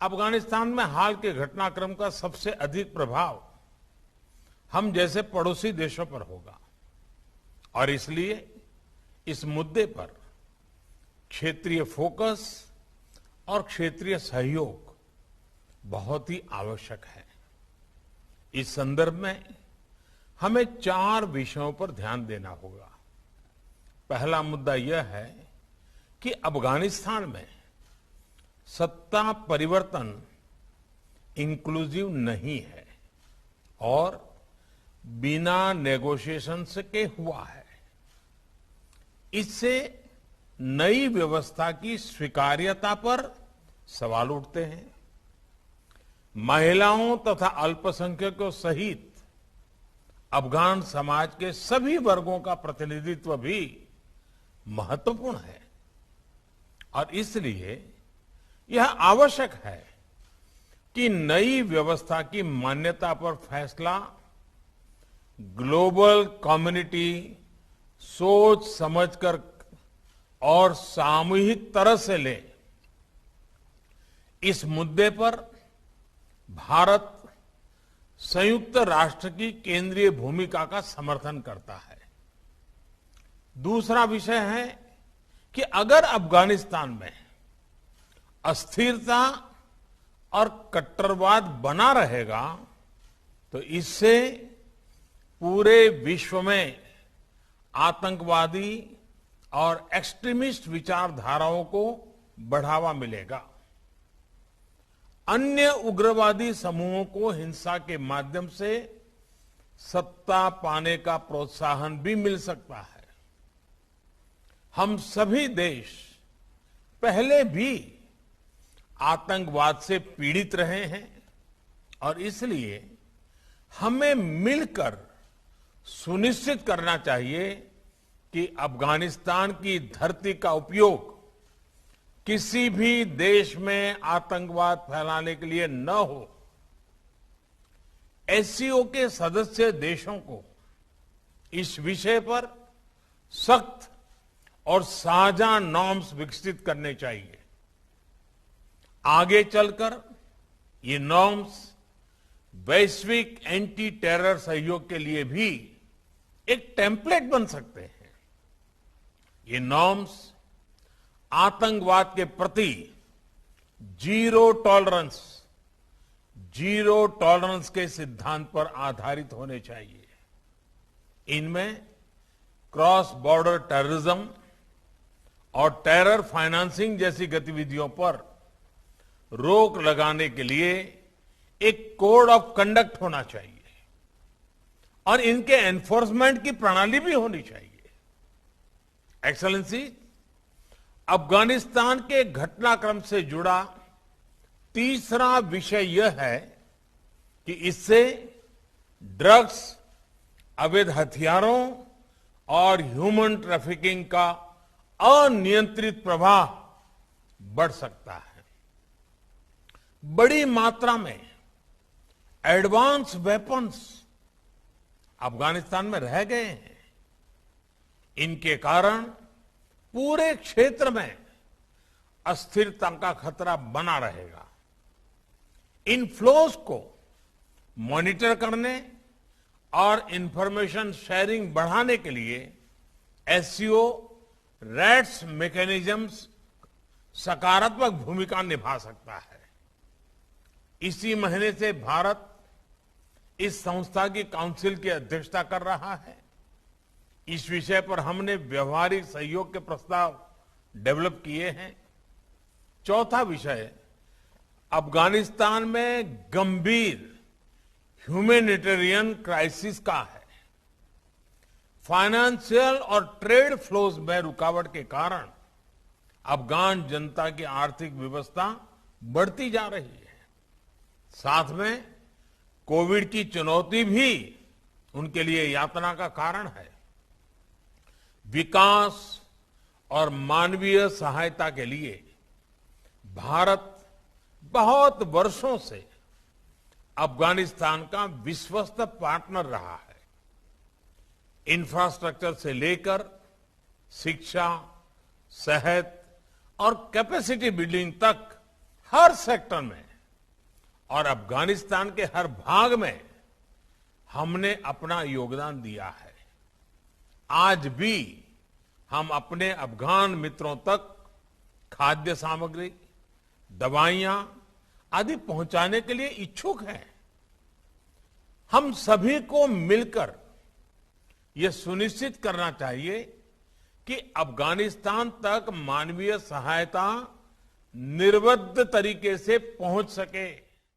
अफगानिस्तान में हाल के घटनाक्रम का सबसे अधिक प्रभाव हम जैसे पड़ोसी देशों पर होगा और इसलिए इस मुद्दे पर क्षेत्रीय फोकस और क्षेत्रीय सहयोग बहुत ही आवश्यक है। इस संदर्भ में हमें 4 विषयों पर ध्यान देना होगा। पहला मुद्दा यह है कि अफगानिस्तान में सत्ता परिवर्तन इंक्लूसिव नहीं है और बिना नेगोशिएशन के हुआ है। इससे नई व्यवस्था की स्वीकार्यता पर सवाल उठते हैं। महिलाओं तथा अल्पसंख्यकों सहित अफगान समाज के सभी वर्गों का प्रतिनिधित्व भी महत्वपूर्ण है और इसलिए यह आवश्यक है कि नई व्यवस्था की मान्यता पर फैसला ग्लोबल कम्युनिटी सोच समझकर और सामूहिक तरह से ले। इस मुद्दे पर भारत संयुक्त राष्ट्र की केंद्रीय भूमिका का समर्थन करता है। दूसरा विषय है कि अगर अफगानिस्तान में अस्थिरता और कट्टरवाद बना रहेगा तो इससे पूरे विश्व में आतंकवादी और एक्सट्रीमिस्ट विचारधाराओं को बढ़ावा मिलेगा। अन्य उग्रवादी समूहों को हिंसा के माध्यम से सत्ता पाने का प्रोत्साहन भी मिल सकता है। हम सभी देश पहले भी आतंकवाद से पीड़ित रहे हैं और इसलिए हमें मिलकर सुनिश्चित करना चाहिए कि अफगानिस्तान की धरती का उपयोग किसी भी देश में आतंकवाद फैलाने के लिए न हो। एससीओ के सदस्य देशों को इस विषय पर सख्त और साझा नॉर्म्स विकसित करने चाहिए। आगे चलकर ये नॉर्म्स वैश्विक एंटी टेरर सहयोग के लिए भी एक टेम्पलेट बन सकते हैं। ये नॉर्म्स आतंकवाद के प्रति जीरो टॉलरेंस के सिद्धांत पर आधारित होने चाहिए। इनमें क्रॉस बॉर्डर टेररिज्म और टेरर फाइनेंसिंग जैसी गतिविधियों पर रोक लगाने के लिए एक कोड ऑफ कंडक्ट होना चाहिए और इनके एनफोर्समेंट की प्रणाली भी होनी चाहिए। एक्सेलेंसी, अफगानिस्तान के घटनाक्रम से जुड़ा तीसरा विषय यह है कि इससे ड्रग्स, अवैध हथियारों और ह्यूमन ट्रैफिकिंग का अनियंत्रित प्रवाह बढ़ सकता है। बड़ी मात्रा में एडवांस वेपन्स अफगानिस्तान में रह गए हैं। इनके कारण पूरे क्षेत्र में अस्थिरता का खतरा बना रहेगा। इन फ्लोज को मॉनिटर करने और इंफॉर्मेशन शेयरिंग बढ़ाने के लिए एससीओ रैट्स मैकेनिज्म्स सकारात्मक भूमिका निभा सकता है। इसी महीने से भारत इस संस्था की काउंसिल की अध्यक्षता कर रहा है। इस विषय पर हमने व्यवहारिक सहयोग के प्रस्ताव डेवलप किए हैं। चौथा विषय अफगानिस्तान में गंभीर ह्यूमैनिटेरियन क्राइसिस का है। फाइनेंशियल और ट्रेड फ्लोज में रुकावट के कारण अफगान जनता की आर्थिक व्यवस्था बढ़ती जा रही है। साथ में कोविड की चुनौती भी उनके लिए यातना का कारण है। विकास और मानवीय सहायता के लिए भारत बहुत वर्षों से अफगानिस्तान का विश्वस्त पार्टनर रहा है। इंफ्रास्ट्रक्चर से लेकर शिक्षा, सेहत और कैपेसिटी बिल्डिंग तक हर सेक्टर में और अफगानिस्तान के हर भाग में हमने अपना योगदान दिया है। आज भी हम अपने अफगान मित्रों तक खाद्य सामग्री, दवाइयां आदि पहुंचाने के लिए इच्छुक हैं। हम सभी को मिलकर यह सुनिश्चित करना चाहिए कि अफगानिस्तान तक मानवीय सहायता निर्विघ्न तरीके से पहुंच सके।